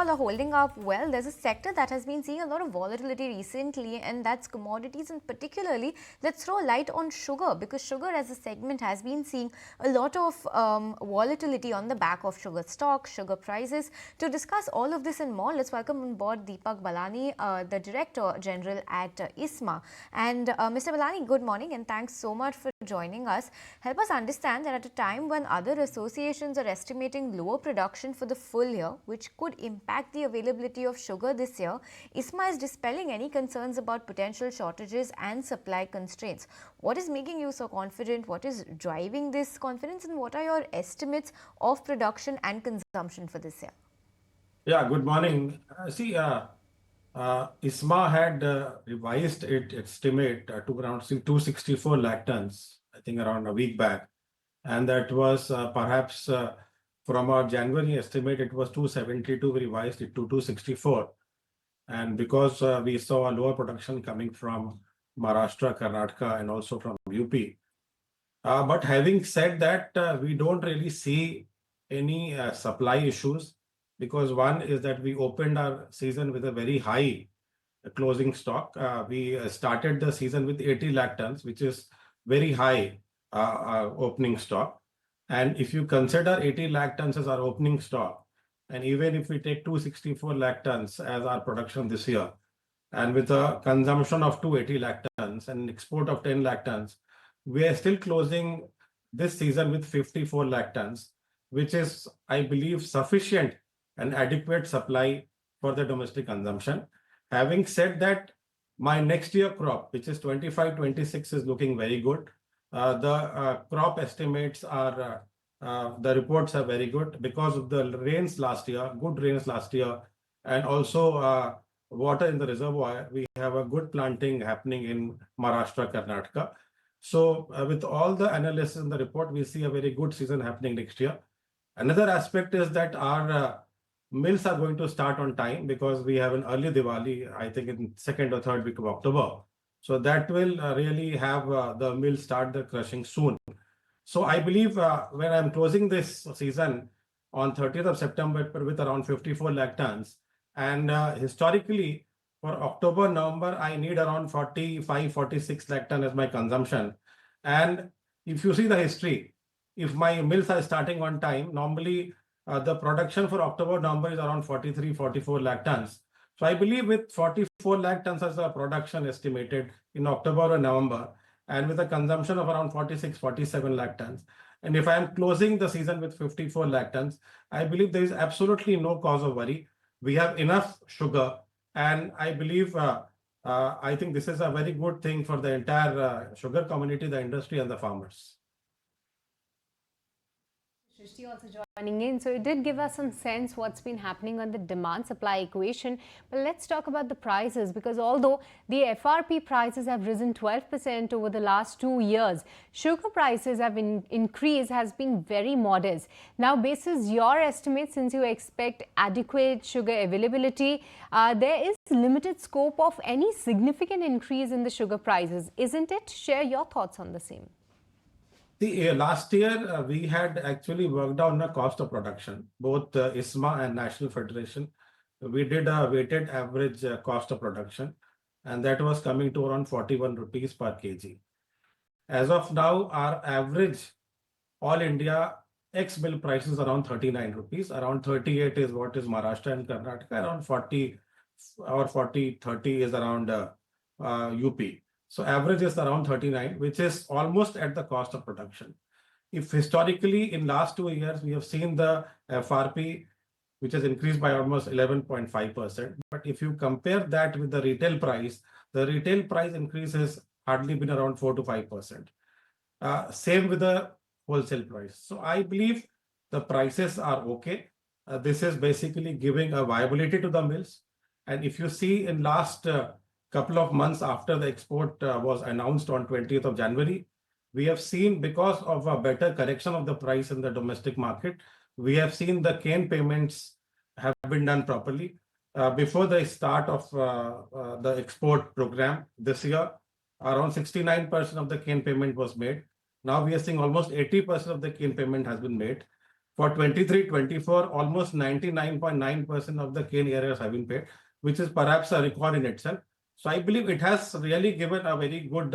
all are holding up well. There's a sector that has been seeing a lot of volatility recently, and that's commodities, and particularly let's throw light on sugar, because sugar as a segment has been seeing a lot of volatility on the back of sugar stock, sugar prices. To discuss all of this and more, let's welcome on board Deepak Ballani, the Director General at ISMA. And Mr. Ballani, good morning, and thanks so much for joining us. Help us understand that at a time when other associations are estimating lower production for the full year, which could impact the availability of sugar this year, ISMA is dispelling any concerns about potential shortages and supply constraints. What is making you so confident? What is driving this confidence, and what are your estimates of production and consumption for this year? Yeah, good morning. ISMA had revised its estimate to around 264 lakh tons, I think around a week back. And that was perhaps from our January estimate, it was 272, we revised it to 264. And because we saw a lower production coming from Maharashtra, Karnataka, and also from UP. But having said that, we don't really see any supply issues, because one is that we opened our season with a very high closing stock. We started the season with 80 lakh tons, which is very high opening stock. And if you consider 80 lakh tons as our opening stock, and even if we take 264 lakh tons as our production this year, and with a consumption of 280 lakh tons and export of 10 lakh tons, we are still closing this season with 54 lakh tons, which is, I believe, sufficient and adequate supply for the domestic consumption. Having said that, my next year crop, which is 25-26, is looking very good. The crop estimates are, the reports are very good because of the rains last year, good rains last year, and also water in the reservoir. We have a good planting happening in Maharashtra, Karnataka. So with all the analysis in the report, we see a very good season happening next year. Another aspect is that our mills are going to start on time, because we have an early Diwali, I think in second or third week of October. So that will really have the mill start the crushing soon. So I believe when I'm closing this season on 30th of September with around 54 lakh tons, and historically for October, November, I need around 45, 46 lakh ton as my consumption. And if you see the history, if my mills are starting on time, normally the production for October, November is around 43, 44 lakh tons. So I believe with 44 lakh tons as a production estimated in October or November, and with a consumption of around 46, 47 lakh tons, and if I am closing the season with 54 lakh tons, I believe there is absolutely no cause of worry. We have enough sugar, and I believe, I think this is a very good thing for the entire sugar community, the industry, and the farmers. Shrishti also joining in. So it did give us some sense what's been happening on the demand-supply equation. But let's talk about the prices, because although the FRP prices have risen 12% over the last 2 years, sugar prices have increased has been very modest. Now, basis your estimates, since you expect adequate sugar availability, there is limited scope of any significant increase in the sugar prices, isn't it? Share your thoughts on the same. See, last year we had actually worked on the cost of production, both ISMA and National Federation. We did a weighted average cost of production, and that was coming to around 41 rupees per kg. As of now, our average all India ex-mill price is around 39 rupees. Around 38 is what is Maharashtra and Karnataka. Around 40 or 40, 30 is around UP. So average is around 39, which is almost at the cost of production. If historically in last 2 years, we have seen the FRP, which has increased by almost 11.5%. But if you compare that with the retail price increase has hardly been around 4 to 5%. Same with the wholesale price. So I believe the prices are okay. This is basically giving a viability to the mills. And if you see in last couple of months after the export was announced on 20th of January, we have seen, because of a better correction of the price in the domestic market, we have seen the cane payments have been done properly. Before the start of the export program this year, around 69% of the cane payment was made. Now we are seeing almost 80% of the cane payment has been made. For 23-24, almost 99.9% of the cane areas have been paid, which is perhaps a record in itself. So I believe it has really given a very good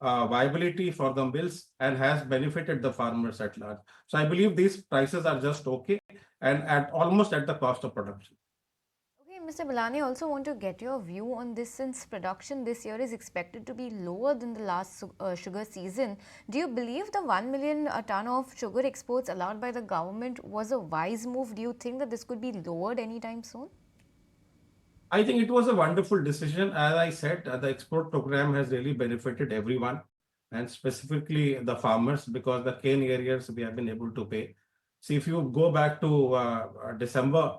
viability for the mills and has benefited the farmers at large. So I believe these prices are just okay and at almost at the cost of production. Okay, Mr. Ballani, I also want to get your view on this since production this year is expected to be lower than the last sugar season. Do you believe the 1 million ton of sugar exports allowed by the government was a wise move? Do you think that this could be lowered anytime soon? I think it was a wonderful decision. As I said, the export program has really benefited everyone and specifically the farmers because the cane areas we have been able to pay. See, if you go back to December,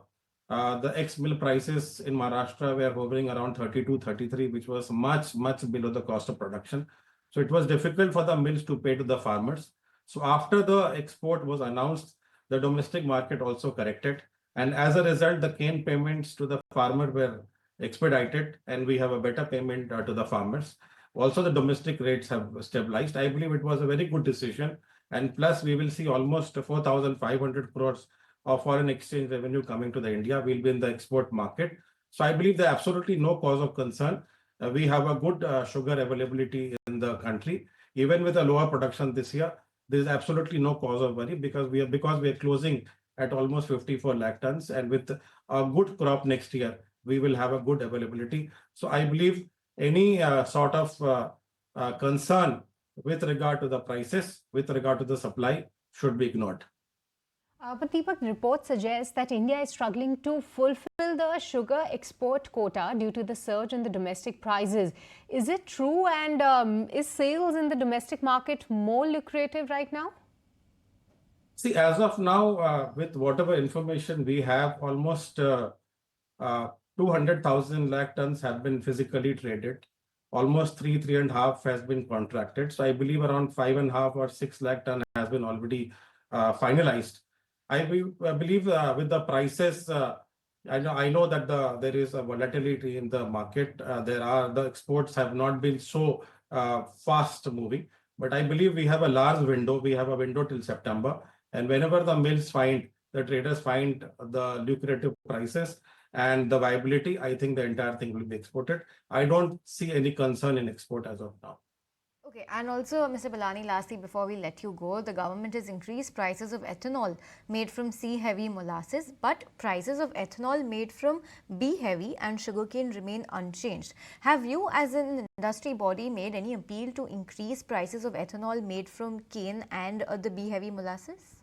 the ex-mill prices in Maharashtra were hovering around 32, 33, which was much, much below the cost of production. So it was difficult for the mills to pay to the farmers. So after the export was announced, the domestic market also corrected. And as a result, the cane payments to the farmer were expedited and we have a better payment to the farmers. Also, the domestic rates have stabilized. I believe it was a very good decision. And plus, we will see almost 4,500 crores of foreign exchange revenue coming to the India. We'll be in the export market. So I believe there absolutely no cause of concern. We have a good sugar availability in the country. Even with a lower production this year, there is absolutely no cause of worry because we are closing at almost 54 lakh tons, and with a good crop next year, we will have a good availability. So I believe any sort of concern with regard to the prices, with regard to the supply, should be ignored. But Deepak, reports suggest that India is struggling to fulfill the sugar export quota due to the surge in the domestic prices. Is it true, and is sales in the domestic market more lucrative right now? See, as of now, with whatever information we have, almost 200,000 lakh tons have been physically traded. Almost 3.5 has been contracted. So I believe around 5.5 or 6 lakh ton has been already finalized. I believe with the prices, I know that there is a volatility in the market. The exports have not been so fast moving, but I believe we have a large window. We have a window till September. And whenever the mills the traders find the lucrative prices and the viability, I think the entire thing will be exported. I don't see any concern in export as of now. Okay, and also, Mr. Ballani, lastly, before we let you go, the government has increased prices of ethanol made from C-heavy molasses, but prices of ethanol made from B-heavy and sugarcane remain unchanged. Have you, as an industry body, made any appeal to increase prices of ethanol made from cane and the B-heavy molasses?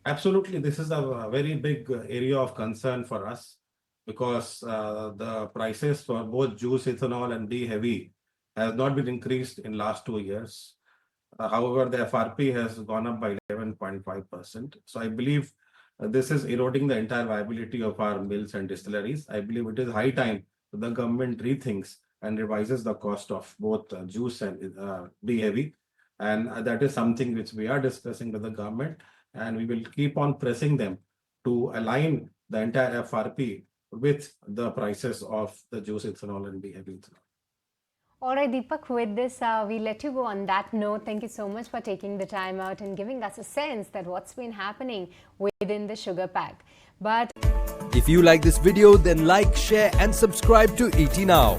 Absolutely, this is a very big area of concern for us because the prices for both juice ethanol and B-heavy has not been increased in last 2 years. However, the FRP has gone up by 11.5%. So I believe this is eroding the entire viability of our mills and distilleries. I believe it is high time the government rethinks and revises the cost of both juice and B-heavy. And that is something which we are discussing with the government, and we will keep on pressing them to align the entire FRP with the prices of the juice ethanol and B-heavy ethanol. All right, Deepak, with this, we let you go on that note. Thank you so much for taking the time out and giving us a sense that what's been happening within the sugar pack. But if you like this video, then like, share and subscribe to ET Now.